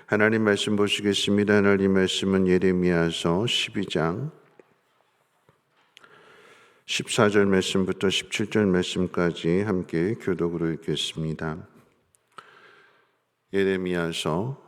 하나님 말씀 보시겠습니다. 하나님 말씀은 예레미야서 12장 14절 말씀부터 17절 말씀까지 함께 교독으로 읽겠습니다. 예레미야서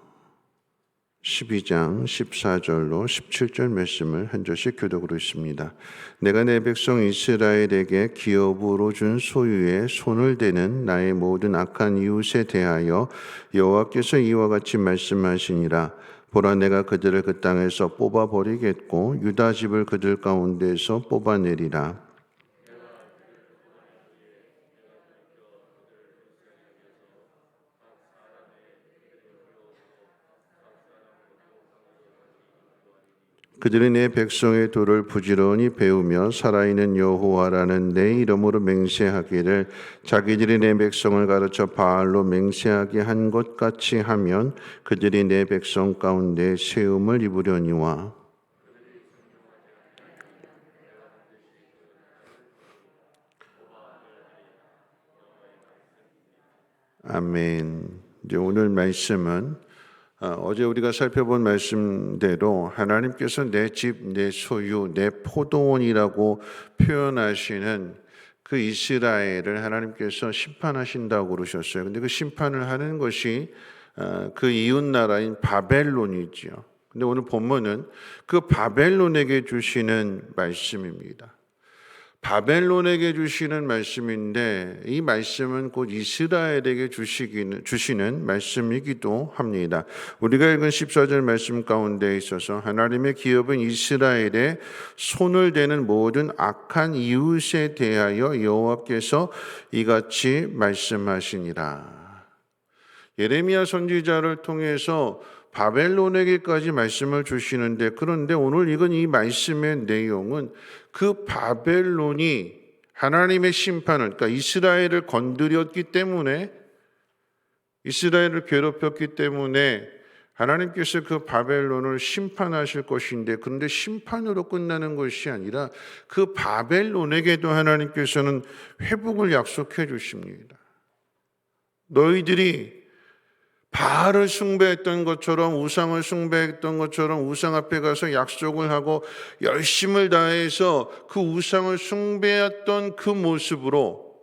12장 14절로 17절 말씀을 한 절씩 교독으로 읽습니다. 내가 내 백성 이스라엘에게 기업으로 준 소유에 손을 대는 나의 모든 악한 이웃에 대하여 여호와께서 이와 같이 말씀하시니라. 보라, 내가 그들을 그 땅에서 뽑아버리겠고 유다 집을 그들 가운데에서 뽑아내리라. 그들이 내 백성의 도를 부지런히 배우며 살아있는 여호와라는 내 이름으로 맹세하기를 자기들이 내 백성을 가르쳐 바알로 맹세하게 한 것 같이 하면 그들이 내 백성 가운데 세움을 입으려니와. 아멘. 이제 오늘 말씀은 어제 우리가 살펴본 말씀대로 하나님께서 내 집, 내 소유, 내 포도원이라고 표현하시는 그 이스라엘을 하나님께서 심판하신다고 그러셨어요. 근데 그 심판을 하는 것이 그 이웃 나라인 바벨론이죠. 근데 오늘 본문은 그 바벨론에게 주시는 말씀입니다. 바벨론에게 주시는 말씀인데 이 말씀은 곧 이스라엘에게 주시는 말씀이기도 합니다. 우리가 읽은 14절 말씀 가운데 있어서 하나님의 기업은 이스라엘에 손을 대는 모든 악한 이웃에 대하여 여호와께서 이같이 말씀하시니라. 예레미야 선지자를 통해서 바벨론에게까지 말씀을 주시는데, 그런데 오늘 읽은 이 말씀의 내용은 그 바벨론이 하나님의 심판을, 그러니까 이스라엘을 건드렸기 때문에, 이스라엘을 괴롭혔기 때문에 하나님께서 그 바벨론을 심판하실 것인데, 그런데 심판으로 끝나는 것이 아니라 그 바벨론에게도 하나님께서는 회복을 약속해 주십니다. 너희들이 바알을 숭배했던 것처럼, 우상을 숭배했던 것처럼 우상 앞에 가서 약속을 하고 열심을 다해서 그 우상을 숭배했던 그 모습으로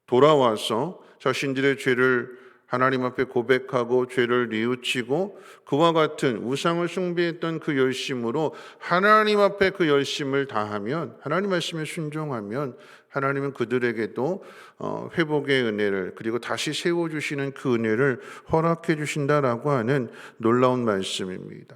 돌아와서 자신들의 죄를 하나님 앞에 고백하고 죄를 뉘우치고 그와 같은 우상을 숭배했던 그 열심으로 하나님 앞에 그 열심을 다하면, 하나님 말씀에 순종하면 하나님은 그들에게도 회복의 은혜를, 그리고 다시 세워주시는 그 은혜를 허락해 주신다라고 하는 놀라운 말씀입니다.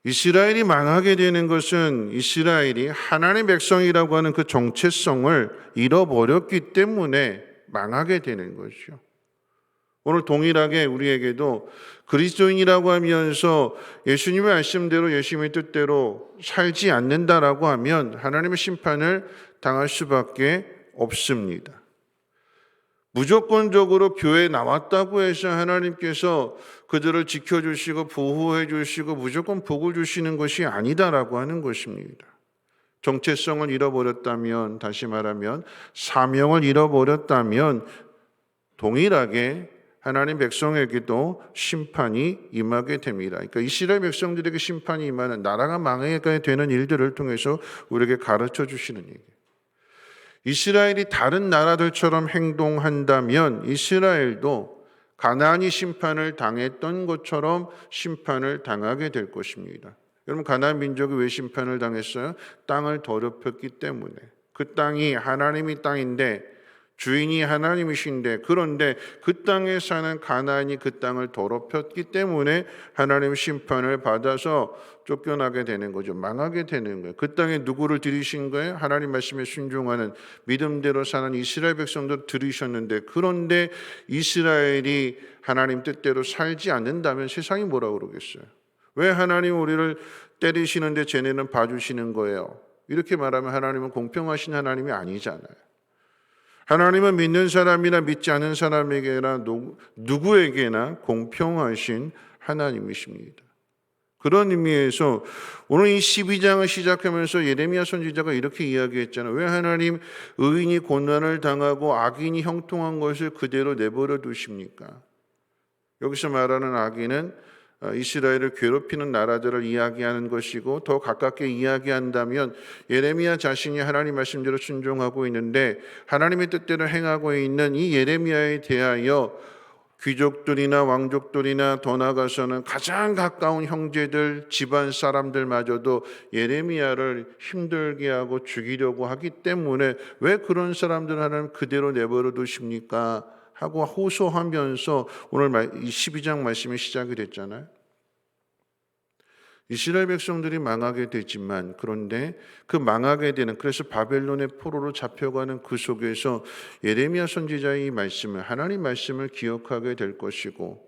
이스라엘이 망하게 되는 것은 이스라엘이 하나님의 백성이라고 하는 그 정체성을 잃어버렸기 때문에 망하게 되는 것이죠. 오늘 동일하게 우리에게도 그리스도인이라고 하면서 예수님의 말씀대로 예수님의 뜻대로 살지 않는다라고 하면 하나님의 심판을 당할 수밖에 없습니다. 무조건적으로 교회에 나왔다고 해서 하나님께서 그들을 지켜주시고 보호해 주시고 무조건 복을 주시는 것이 아니다라고 하는 것입니다. 정체성을 잃어버렸다면, 다시 말하면 사명을 잃어버렸다면 동일하게 하나님 백성에게도 심판이 임하게 됩니다. 그러니까 이스라엘 백성들에게 심판이 임하는, 나라가 망하게 되는 일들을 통해서 우리에게 가르쳐 주시는 얘기예요. 이스라엘이 다른 나라들처럼 행동한다면 이스라엘도 가나안이 심판을 당했던 것처럼 심판을 당하게 될 것입니다. 여러분, 가나안 민족이 왜 심판을 당했어요? 땅을 더럽혔기 때문에. 그 땅이 하나님의 땅인데, 주인이 하나님이신데, 그런데 그 땅에 사는 가나안이 그 땅을 더럽혔기 때문에 하나님 심판을 받아서 쫓겨나게 되는 거죠. 망하게 되는 거예요. 그 땅에 누구를 들이신 거예요? 하나님 말씀에 순종하는 믿음대로 사는 이스라엘 백성들 들이셨는데, 그런데 이스라엘이 하나님 뜻대로 살지 않는다면 세상이 뭐라고 그러겠어요? 왜 하나님 우리를 때리시는데 쟤네는 봐주시는 거예요? 이렇게 말하면 하나님은 공평하신 하나님이 아니잖아요. 하나님은 믿는 사람이나 믿지 않은 사람에게나 누구에게나 공평하신 하나님이십니다. 그런 의미에서 오늘 이 12장을 시작하면서 예레미야 선지자가 이렇게 이야기했잖아요. 왜 하나님 의인이 고난을 당하고 악인이 형통한 것을 그대로 내버려 두십니까? 여기서 말하는 악인은 이스라엘을 괴롭히는 나라들을 이야기하는 것이고, 더 가깝게 이야기한다면 예레미야 자신이 하나님 말씀대로 순종하고 있는데 하나님의 뜻대로 행하고 있는 이 예레미야에 대하여 귀족들이나 왕족들이나 더 나아가서는 가장 가까운 형제들, 집안 사람들마저도 예레미야를 힘들게 하고 죽이려고 하기 때문에 왜 그런 사람들 하나님 그대로 내버려 두십니까? 하고 호소하면서 오늘 12장 말씀이 시작이 됐잖아요. 이스라엘 백성들이 망하게 되지만, 그런데 그 망하게 되는, 그래서 바벨론의 포로로 잡혀가는 그 속에서 예레미야 선지자의 이 말씀을, 하나님 말씀을 기억하게 될 것이고,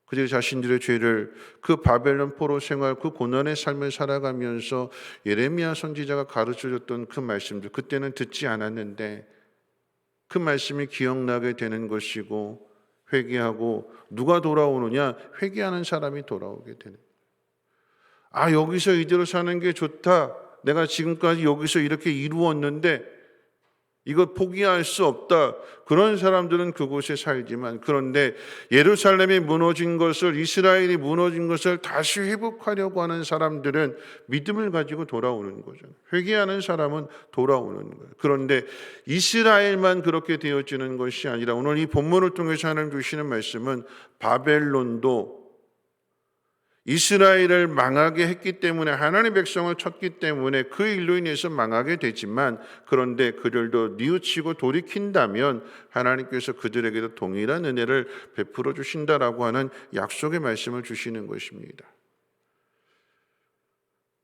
그들이 자신들의 죄를, 그 바벨론 포로 생활, 그 고난의 삶을 살아가면서 예레미야 선지자가 가르쳐줬던 그 말씀들, 그때는 듣지 않았는데 그 말씀이 기억나게 되는 것이고, 회개하고, 누가 돌아오느냐? 회개하는 사람이 돌아오게 되는. 아, 여기서 이대로 사는 게 좋다. 내가 지금까지 여기서 이렇게 이루었는데 이걸 포기할 수 없다. 그런 사람들은 그곳에 살지만, 그런데 예루살렘이 무너진 것을, 이스라엘이 무너진 것을 다시 회복하려고 하는 사람들은 믿음을 가지고 돌아오는 거죠. 회개하는 사람은 돌아오는 거예요. 그런데 이스라엘만 그렇게 되어지는 것이 아니라, 오늘 이 본문을 통해서 하나님 주시는 말씀은 바벨론도 이스라엘을 망하게 했기 때문에, 하나님의 백성을 쳤기 때문에 그 일로 인해서 망하게 되지만, 그런데 그들도 뉘우치고 돌이킨다면 하나님께서 그들에게도 동일한 은혜를 베풀어 주신다라고 하는 약속의 말씀을 주시는 것입니다.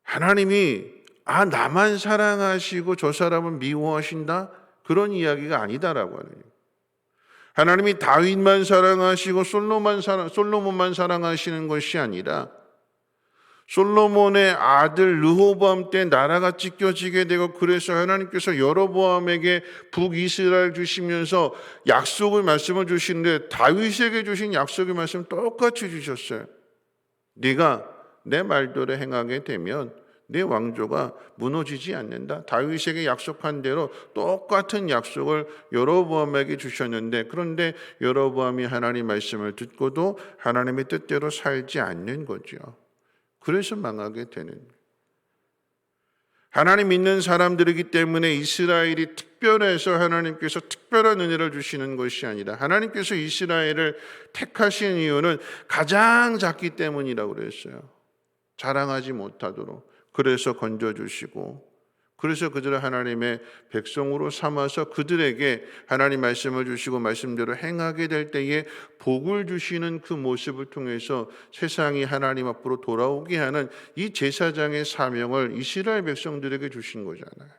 하나님이 나만 사랑하시고 저 사람은 미워하신다? 그런 이야기가 아니다라고 하는 거예요. 하나님이 다윗만 사랑하시고 솔로몬만 사랑하시는 것이 아니라, 솔로몬의 아들 르호보암 때 나라가 찢겨지게 되고, 그래서 하나님께서 여로보암에게 북이스라엘 주시면서 약속을 말씀을 주시는데, 다윗에게 주신 약속의 말씀 똑같이 주셨어요. 네가 내 말대로 행하게 되면 네 왕조가 무너지지 않는다. 다윗에게 약속한 대로 똑같은 약속을 여로보암에게 주셨는데, 그런데 여로보암이 하나님 말씀을 듣고도 하나님의 뜻대로 살지 않는 거죠. 그래서 망하게 되는 거예요. 하나님 믿는 사람들이기 때문에 이스라엘이 특별해서 하나님께서 특별한 은혜를 주시는 것이 아니라, 하나님께서 이스라엘을 택하신 이유는 가장 작기 때문이라고 그랬어요. 자랑하지 못하도록. 그래서 건져주시고, 그래서 그들을 하나님의 백성으로 삼아서 그들에게 하나님 말씀을 주시고 말씀대로 행하게 될 때에 복을 주시는 그 모습을 통해서 세상이 하나님 앞으로 돌아오게 하는 이 제사장의 사명을 이스라엘 백성들에게 주신 거잖아요.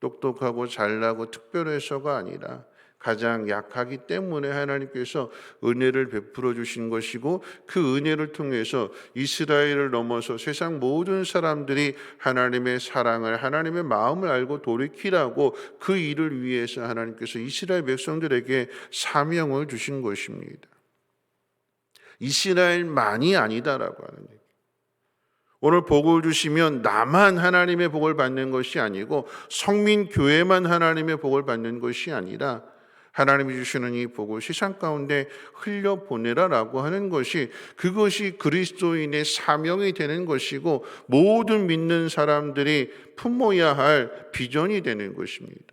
똑똑하고 잘나고 특별해서가 아니라 가장 약하기 때문에 하나님께서 은혜를 베풀어 주신 것이고, 그 은혜를 통해서 이스라엘을 넘어서 세상 모든 사람들이 하나님의 사랑을, 하나님의 마음을 알고 돌이키라고 그 일을 위해서 하나님께서 이스라엘 백성들에게 사명을 주신 것입니다. 이스라엘만이 아니다라고 하는 얘기. 오늘 복을 주시면 나만 하나님의 복을 받는 것이 아니고, 성민교회만 하나님의 복을 받는 것이 아니라, 하나님이 주시는 이 복을 세상 가운데 흘려보내라라고 하는 것이, 그것이 그리스도인의 사명이 되는 것이고, 모든 믿는 사람들이 품어야 할 비전이 되는 것입니다.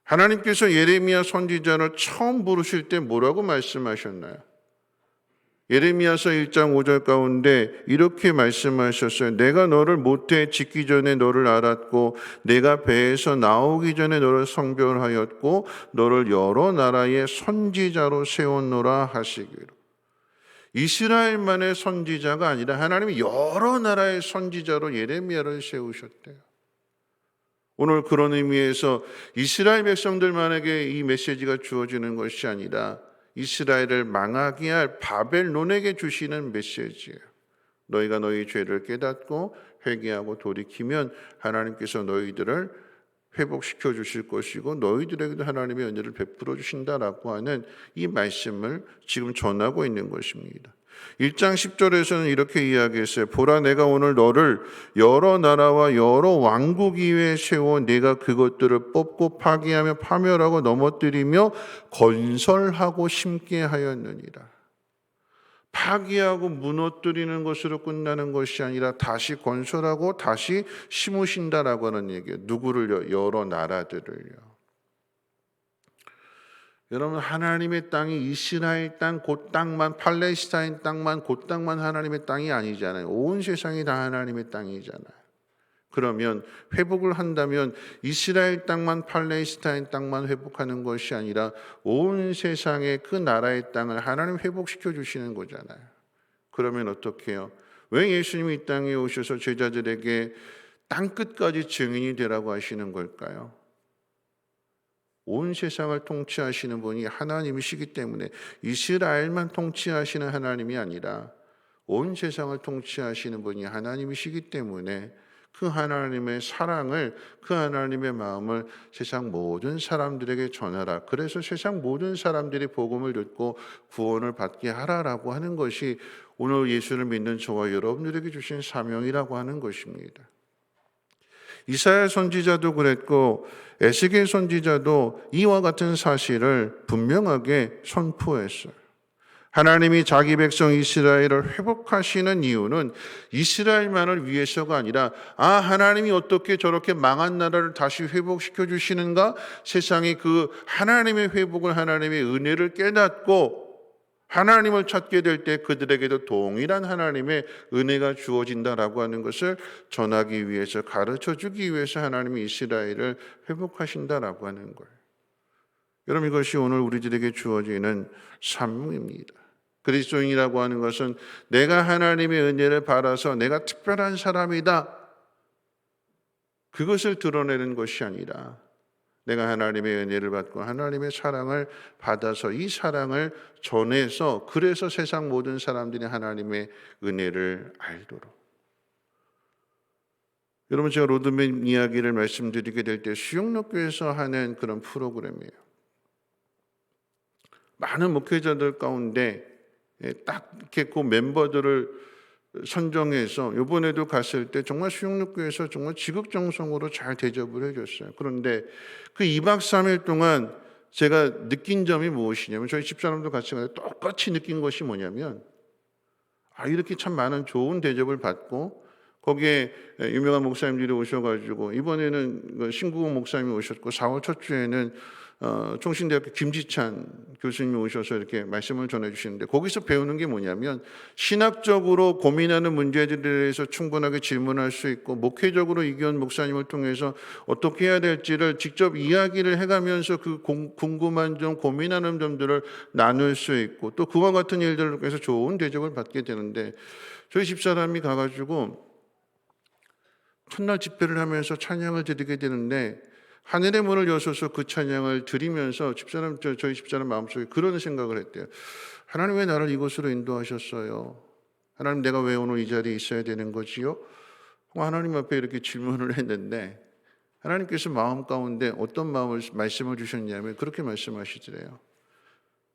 하나님께서 예레미야 선지자를 처음 부르실 때 뭐라고 말씀하셨나요? 예레미야서 1장 5절 가운데 이렇게 말씀하셨어요. 내가 너를 모태에 짓기 전에 너를 알았고, 내가 배에서 나오기 전에 너를 성별하였고, 너를 여러 나라의 선지자로 세웠노라 하시기로. 이스라엘만의 선지자가 아니라 하나님이 여러 나라의 선지자로 예레미야를 세우셨대요. 오늘 그런 의미에서 이스라엘 백성들만에게 이 메시지가 주어지는 것이 아니라 이스라엘을 망하게 할 바벨론에게 주시는 메시지예요. 너희가 너희 죄를 깨닫고 회개하고 돌이키면 하나님께서 너희들을 회복시켜 주실 것이고, 너희들에게도 하나님의 은혜를 베풀어 주신다라고 하는 이 말씀을 지금 전하고 있는 것입니다. 1장 10절에서는 이렇게 이야기했어요. 보라, 내가 오늘 너를 여러 나라와 여러 왕국 위에 세워 내가 그것들을 뽑고 파괴하며 파멸하고 넘어뜨리며 건설하고 심게 하였느니라. 파괴하고 무너뜨리는 것으로 끝나는 것이 아니라 다시 건설하고 다시 심으신다라고 하는 얘기예요. 누구를요? 여러 나라들을요. 여러분, 하나님의 땅이 이스라엘 땅 그 땅만, 팔레스타인 땅만 그 땅만 하나님의 땅이 아니잖아요. 온 세상이 다 하나님의 땅이잖아요. 그러면 회복을 한다면 이스라엘 땅만, 팔레스타인 땅만 회복하는 것이 아니라 온 세상의 그 나라의 땅을 하나님 회복시켜 주시는 거잖아요. 그러면 어떻게 해요? 왜 예수님이 이 땅에 오셔서 제자들에게 땅끝까지 증인이 되라고 하시는 걸까요? 온 세상을 통치하시는 분이 하나님이시기 때문에 이스라엘만 통치하시는 하나님이 아니라 온 세상을 통치하시는 분이 하나님이시기 때문에 그 하나님의 사랑을, 그 하나님의 마음을 세상 모든 사람들에게 전하라. 그래서 세상 모든 사람들이 복음을 듣고 구원을 받게 하라라고 하는 것이 오늘 예수를 믿는 저와 여러분들에게 주신 사명이라고 하는 것입니다. 이사야 선지자도 그랬고 에스겔 선지자도 이와 같은 사실을 분명하게 선포했어요. 하나님이 자기 백성 이스라엘을 회복하시는 이유는 이스라엘만을 위해서가 아니라 하나님이 어떻게 저렇게 망한 나라를 다시 회복시켜 주시는가? 세상이 그 하나님의 회복을, 하나님의 은혜를 깨닫고 하나님을 찾게 될 때 그들에게도 동일한 하나님의 은혜가 주어진다라고 하는 것을 전하기 위해서, 가르쳐주기 위해서 하나님이 이스라엘을 회복하신다라고 하는 거예요. 여러분, 이것이 오늘 우리들에게 주어지는 사명입니다. 그리스도인이라고 하는 것은 내가 하나님의 은혜를 받아서 내가 특별한 사람이다, 그것을 드러내는 것이 아니라 내가 하나님의 은혜를 받고 하나님의 사랑을 받아서 이 사랑을 전해서, 그래서 세상 모든 사람들이 하나님의 은혜를 알도록. 여러분, 제가 로드맵 이야기를 말씀드리게 될 때 수영록교에서 하는 그런 프로그램이에요. 많은 목회자들 가운데 딱 이렇게 그 멤버들을 선정해서 이번에도 갔을 때 정말 수영록교에서 정말 지극정성으로 잘 대접을 해줬어요. 그런데 그 2박 3일 동안 제가 느낀 점이 무엇이냐면, 저희 집사람도 같이 가서 똑같이 느낀 것이 뭐냐면, 이렇게 참 많은 좋은 대접을 받고 거기에 유명한 목사님들이 오셔가지고, 이번에는 신구공 목사님이 오셨고 4월 첫 주에는 총신대학교 김지찬 교수님이 오셔서 이렇게 말씀을 전해주시는데, 거기서 배우는 게 뭐냐면 신학적으로 고민하는 문제들에 대해서 충분하게 질문할 수 있고, 목회적으로 이기원 목사님을 통해서 어떻게 해야 될지를 직접 이야기를 해가면서 그 궁금한 점, 고민하는 점들을 나눌 수 있고, 또 그와 같은 일들을 통해서 좋은 대접을 받게 되는데, 저희 집사람이 가가지고 첫날 집회를 하면서 찬양을 드리게 되는데 하늘의 문을 여셔서 그 찬양을 드리면서 저희 집사람 마음속에 그런 생각을 했대요. 하나님, 왜 나를 이곳으로 인도하셨어요? 하나님, 내가 왜 오늘 이 자리에 있어야 되는 거지요? 하나님 앞에 이렇게 질문을 했는데 하나님께서 마음 가운데 어떤 말씀을 주셨냐면 그렇게 말씀하시더래요.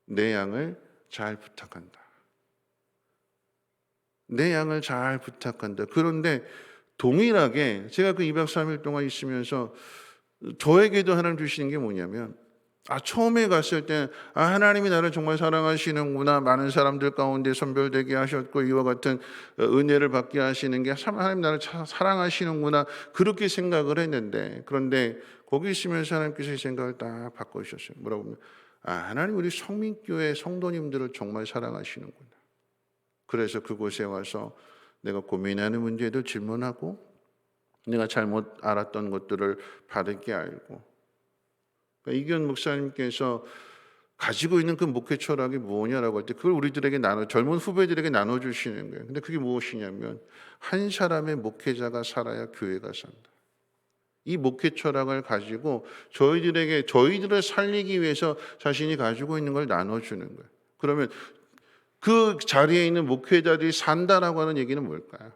내 양을 잘 부탁한다. 내 양을 잘 부탁한다. 그런데 동일하게 제가 그 2박 3일 동안 있으면서 저에게도 하나님 주시는 게 뭐냐면, 처음에 갔을 때 하나님이 나를 정말 사랑하시는구나, 많은 사람들 가운데 선별되게 하셨고 이와 같은 은혜를 받게 하시는 게 하나님 나를 사랑하시는구나, 그렇게 생각을 했는데, 그런데 거기 있으면서 하나님께서 이 생각을 딱 바꿔주셨어요. 뭐라고 하면, 하나님 우리 성민교회 성도님들을 정말 사랑하시는구나. 그래서 그곳에 와서 내가 고민하는 문제도 질문하고 내가 잘못 알았던 것들을 바르게 알고, 그러니까 이기원 목사님께서 가지고 있는 그 목회 철학이 뭐냐라고 할 때 그걸 우리들에게 젊은 후배들에게 나눠주시는 거예요. 근데 그게 무엇이냐면, 한 사람의 목회자가 살아야 교회가 산다. 이 목회 철학을 가지고 저희들을 살리기 위해서 자신이 가지고 있는 걸 나눠주는 거예요. 그러면 그 자리에 있는 목회자들이 산다라고 하는 얘기는 뭘까요?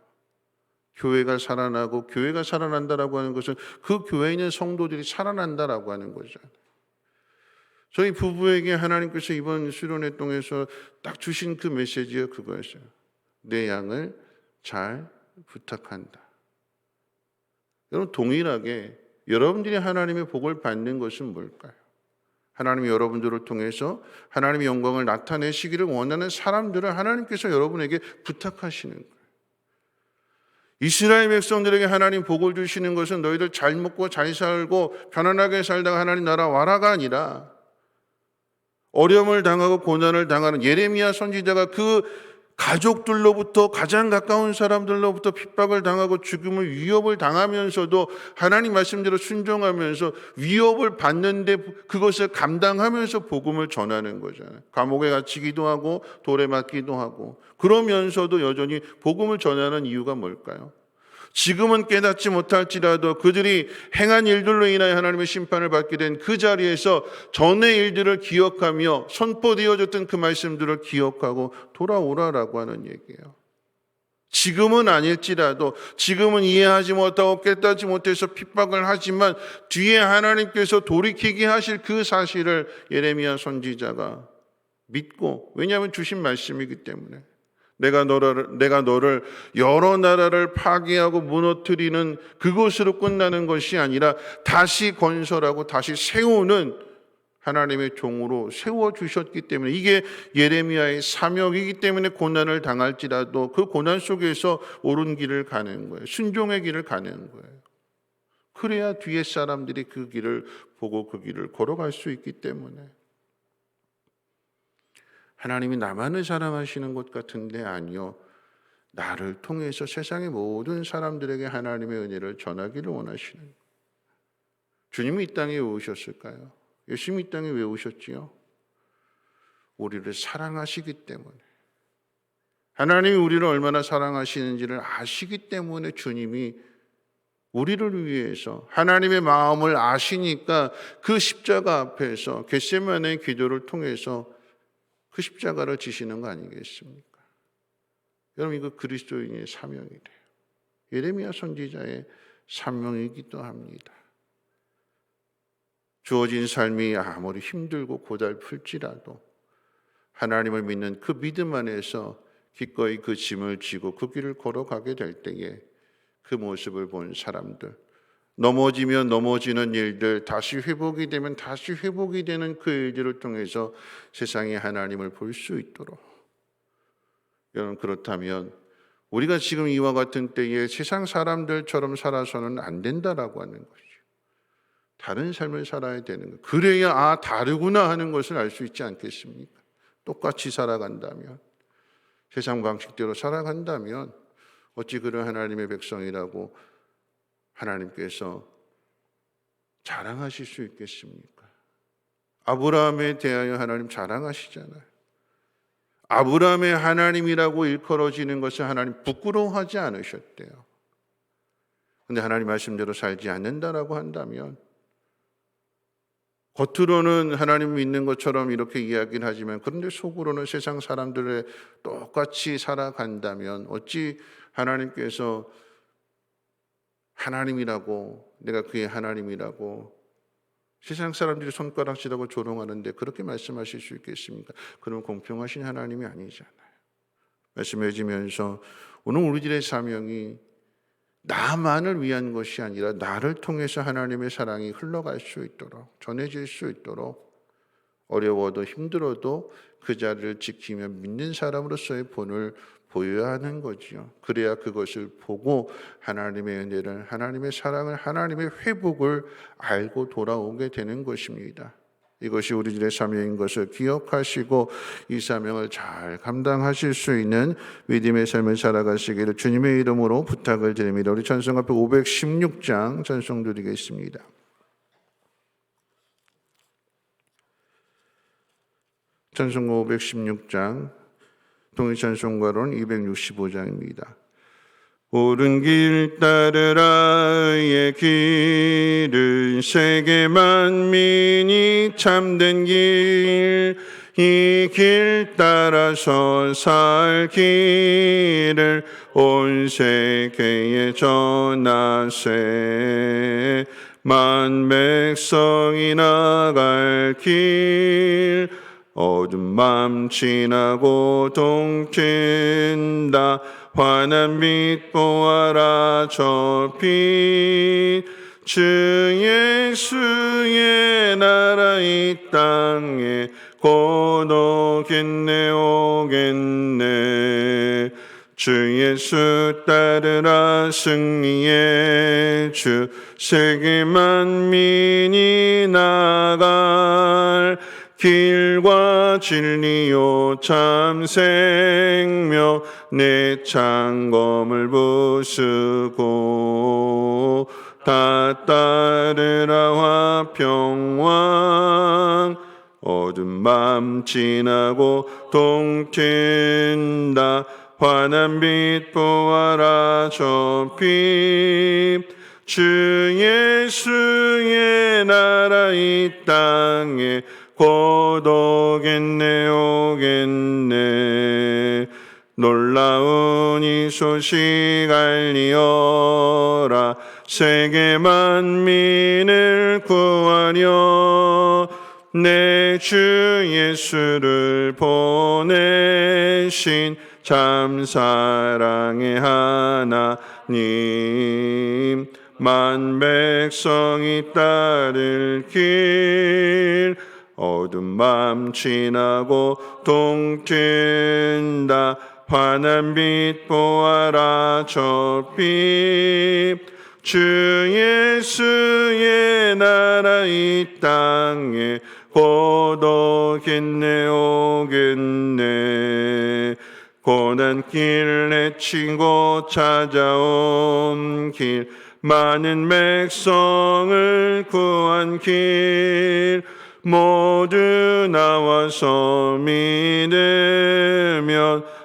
교회가 살아나고, 교회가 살아난다라고 하는 것은 그 교회에 있는 성도들이 살아난다라고 하는 거죠. 저희 부부에게 하나님께서 이번 수련회 통해서 딱 주신 그 메시지가 그거였어요. 내 양을 잘 부탁한다. 여러분, 동일하게 여러분들이 하나님의 복을 받는 것은 뭘까요? 하나님이 여러분들을 통해서 하나님의 영광을 나타내시기를 원하는 사람들을 하나님께서 여러분에게 부탁하시는 거예요. 이스라엘 백성들에게 하나님 복을 주시는 것은 너희들 잘 먹고 잘 살고 편안하게 살다가 하나님 나라 와라가 아니라 어려움을 당하고 고난을 당하는 예레미야 선지자가 그 가족들로부터 가장 가까운 사람들로부터 핍박을 당하고 죽음을 위협을 당하면서도 하나님 말씀대로 순종하면서 위협을 받는데 그것을 감당하면서 복음을 전하는 거잖아요. 감옥에 갇히기도 하고 돌에 맞기도 하고 그러면서도 여전히 복음을 전하는 이유가 뭘까요? 지금은 깨닫지 못할지라도 그들이 행한 일들로 인하여 하나님의 심판을 받게 된 그 자리에서 전의 일들을 기억하며 선포되어졌던 그 말씀들을 기억하고 돌아오라라고 하는 얘기예요. 지금은 아닐지라도 지금은 이해하지 못하고 깨닫지 못해서 핍박을 하지만 뒤에 하나님께서 돌이키게 하실 그 사실을 예레미야 선지자가 믿고, 왜냐하면 주신 말씀이기 때문에 내가 너를 여러 나라를 파괴하고 무너뜨리는 그것으로 끝나는 것이 아니라 다시 건설하고 다시 세우는 하나님의 종으로 세워주셨기 때문에 이게 예레미야의 사명이기 때문에 고난을 당할지라도 그 고난 속에서 옳은 길을 가는 거예요. 순종의 길을 가는 거예요. 그래야 뒤에 사람들이 그 길을 보고 그 길을 걸어갈 수 있기 때문에. 하나님이 나만을 사랑하시는 것 같은데 아니요. 나를 통해서 세상의 모든 사람들에게 하나님의 은혜를 전하기를 원하시는 거예요. 주님이 이 땅에 왜 오셨을까요? 예수님이 이 땅에 왜 오셨지요? 우리를 사랑하시기 때문에. 하나님이 우리를 얼마나 사랑하시는지를 아시기 때문에 주님이 우리를 위해서 하나님의 마음을 아시니까 그 십자가 앞에서 겟세마네의 기도를 통해서 그 십자가를 지시는 거 아니겠습니까? 여러분, 이거 그리스도인의 사명이래요. 예레미야 선지자의 사명이기도 합니다. 주어진 삶이 아무리 힘들고 고달플지라도 하나님을 믿는 그 믿음 안에서 기꺼이 그 짐을 지고 그 길을 걸어가게 될 때에 그 모습을 본 사람들, 넘어지면 넘어지는 일들, 다시 회복이 되면 다시 회복이 되는 그 일들을 통해서 세상에 하나님을 볼 수 있도록. 여러분, 그렇다면 우리가 지금 이와 같은 때에 세상 사람들처럼 살아서는 안 된다라고 하는 것이죠. 다른 삶을 살아야 되는 것. 그래야 다르구나 하는 것을 알 수 있지 않겠습니까? 똑같이 살아간다면, 세상 방식대로 살아간다면 어찌 그런 하나님의 백성이라고 하나님께서 자랑하실 수 있겠습니까? 아브라함에 대하여 하나님 자랑하시잖아요. 아브라함의 하나님이라고 일컬어지는 것을 하나님 부끄러워하지 않으셨대요. 그런데 하나님 말씀대로 살지 않는다라고 한다면, 겉으로는 하나님 믿는 것처럼 이렇게 이야기를 하지만 그런데 속으로는 세상 사람들의 똑같이 살아간다면 어찌 하나님께서 하나님이라고, 내가 그의 하나님이라고 세상 사람들이 손가락질하고 조롱하는데 그렇게 말씀하실 수 있겠습니까? 그럼 공평하신 하나님이 아니잖아요. 말씀해 주면서 오늘 우리들의 사명이 나만을 위한 것이 아니라 나를 통해서 하나님의 사랑이 흘러갈 수 있도록, 전해질 수 있도록 어려워도 힘들어도 그 자리를 지키며 믿는 사람으로서의 본을 보여야 하는 거지요. 그래야 그것을 보고 하나님의 은혜를, 하나님의 사랑을, 하나님의 회복을 알고 돌아오게 되는 것입니다. 이것이 우리들의 사명인 것을 기억하시고 이 사명을 잘 감당하실 수 있는 믿음의 삶을 살아가시기를 주님의 이름으로 부탁을 드립니다. 우리 찬송가표 516장 찬송 드리겠습니다. 찬송가 516장, 통일찬송가로는 265장입니다. 옳은 길 따르라 의 길은 세계 만민이 참된 길, 이 길 따라서 살 길을 온 세계에 전하세. 만 백성이 나갈 길 어둠 밤 지나고 동트인다 환한 빛 보아라 저 빛 주 예수의 나라 이 땅에 곧 오겠네 오겠네 주 예수 따르라 승리의 주 세계 만민이 나갈 길과 진리요 참 생명 내 창검을 부수고 다 따르라 화평왕 어둠 밤 지나고 동트인다 환한 빛 보아라 저 빛 주 예수의 나라 이 땅에 곧 오겠네 오겠네 놀라운 이 소식 알리어라 세계 만민을 구하려 내 주 예수를 보내신 참 사랑의 하나님 만 백성이 따를 길 어둠 밤 지나고 동트인다 환한 빛 보아라 저 빛 주 예수의 나라 이 땅에 곧 오겠네 오겠네 고난길 내치고 찾아온 길 많은 백성을 구한 길 모두 나와서 믿으면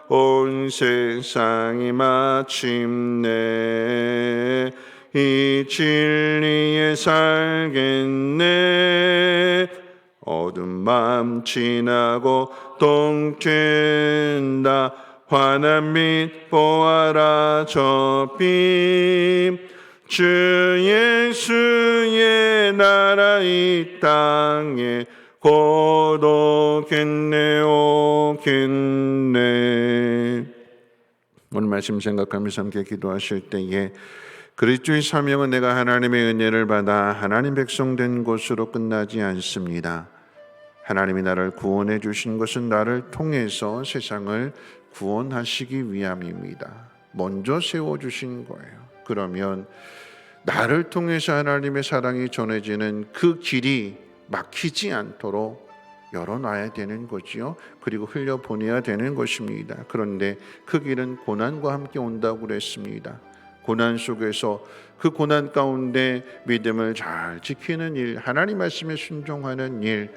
온 세상이 마침내 이 진리에 살겠네 어둠 밤 지나고 동트인다 환한 빛 보아라 저 빛 주 예수의 나라 이 땅에 곧 오겠네 오겠네 오늘 말씀 생각하면서 함께 기도하실 때에 그리스도의 사명은 내가 하나님의 은혜를 받아 하나님 백성 된 것으로 끝나지 않습니다. 하나님이 나를 구원해 주신 것은 나를 통해서 세상을 구원하시기 위함입니다. 먼저 세워주신 거예요. 그러면 나를 통해서 하나님의 사랑이 전해지는 그 길이 막히지 않도록 열어놔야 되는 거지요. 그리고 흘려보내야 되는 것입니다. 그런데 그 길은 고난과 함께 온다고 그랬습니다. 고난 속에서 그 고난 가운데 믿음을 잘 지키는 일, 하나님 말씀에 순종하는 일,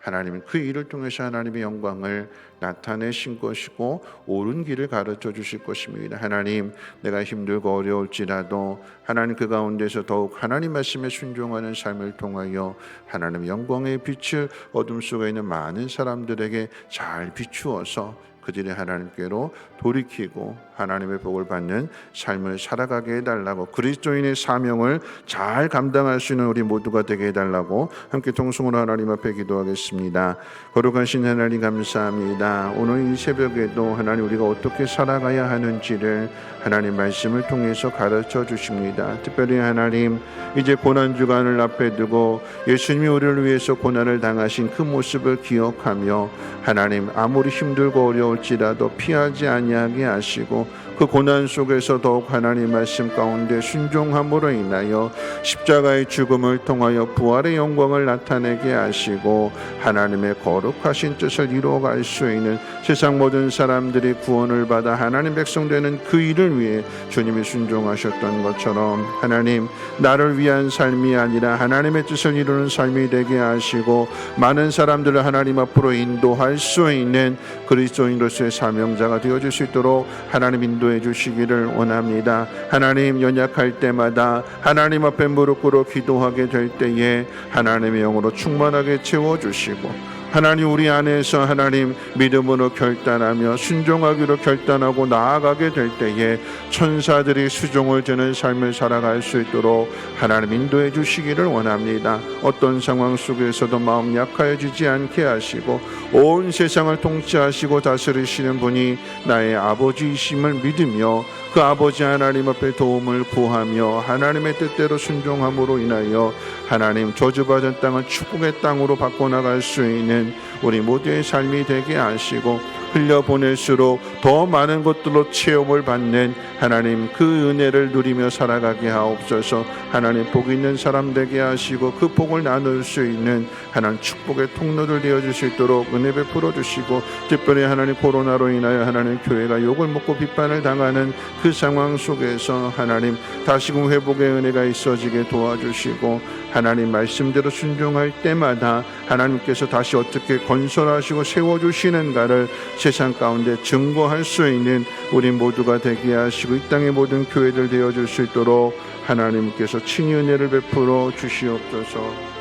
하나님은 그 일을 통해서 하나님의 영광을 나타내신 것이고 옳은 길을 가르쳐 주실 것입니다. 하나님, 내가 힘들고 어려울지라도 하나님 그 가운데서 더욱 하나님 말씀에 순종하는 삶을 통하여 하나님 영광의 빛을 어둠 속에 있는 많은 사람들에게 잘 비추어서 그들이 하나님께로 돌이키고 하나님의 복을 받는 삶을 살아가게 해달라고 그리스도인의 사명을 잘 감당할 수 있는 우리 모두가 되게 해달라고 함께 통성으로 하나님 앞에 기도하겠습니다. 거룩하신 하나님 감사합니다. 오늘 이 새벽에도 하나님 우리가 어떻게 살아가야 하는지를 하나님 말씀을 통해서 가르쳐 주십니다. 특별히 하나님 이제 고난주간을 앞에 두고 예수님이 우리를 위해서 고난을 당하신 그 모습을 기억하며 하나님 아무리 힘들고 어려울지라도 피하지 아니하게 하시고 그 고난 속에서 더욱 하나님 말씀 가운데 순종함으로 인하여 십자가의 죽음을 통하여 부활의 영광을 나타내게 하시고 하나님의 거룩하신 뜻을 이루어갈 수 있는 세상 모든 사람들이 구원을 받아 하나님 백성 되는 그 일을 위해 주님이 순종하셨던 것처럼 하나님 나를 위한 삶이 아니라 하나님의 뜻을 이루는 삶이 되게 하시고 많은 사람들을 하나님 앞으로 인도할 수 있는 그리스도인으로서의 사명자가 되어줄 수 있도록 하나님 인도해 주시기를 원합니다. 하나님 연약할 때마다 하나님 앞에 무릎 꿇어 기도하게 될 때에 하나님의 영으로 충만하게 채워주시고 하나님 우리 안에서 하나님 믿음으로 결단하며 순종하기로 결단하고 나아가게 될 때에 천사들이 수종을 저는 삶을 살아갈 수 있도록 하나님 인도해 주시기를 원합니다. 어떤 상황 속에서도 마음 약하여지지 않게 하시고 온 세상을 통치하시고 다스리시는 분이 나의 아버지이심을 믿으며 그 아버지 하나님 앞에 도움을 구하며 하나님의 뜻대로 순종함으로 인하여 하나님 저주받은 땅을 축복의 땅으로 바꿔나갈 수 있는 우리 모두의 삶이 되게 하시고 흘려보낼수록 더 많은 것들로 체험을 받는 하나님 그 은혜를 누리며 살아가게 하옵소서. 하나님 복 있는 사람 되게 하시고 그 복을 나눌 수 있는 하나님 축복의 통로를 되어줄 수 있도록 은혜 베풀어 주시고 특별히 하나님 코로나로 인하여 하나님 교회가 욕을 먹고 비판을 당하는 그 상황 속에서 하나님 다시금 회복의 은혜가 있어지게 도와주시고 하나님 말씀대로 순종할 때마다 하나님께서 다시 어떻게 건설하시고 세워주시는가를 세상 가운데 증거할 수 있는 우리 모두가 되게 하시고 이 땅의 모든 교회들 되어줄 수 있도록 하나님께서 친히 은혜를 베풀어 주시옵소서.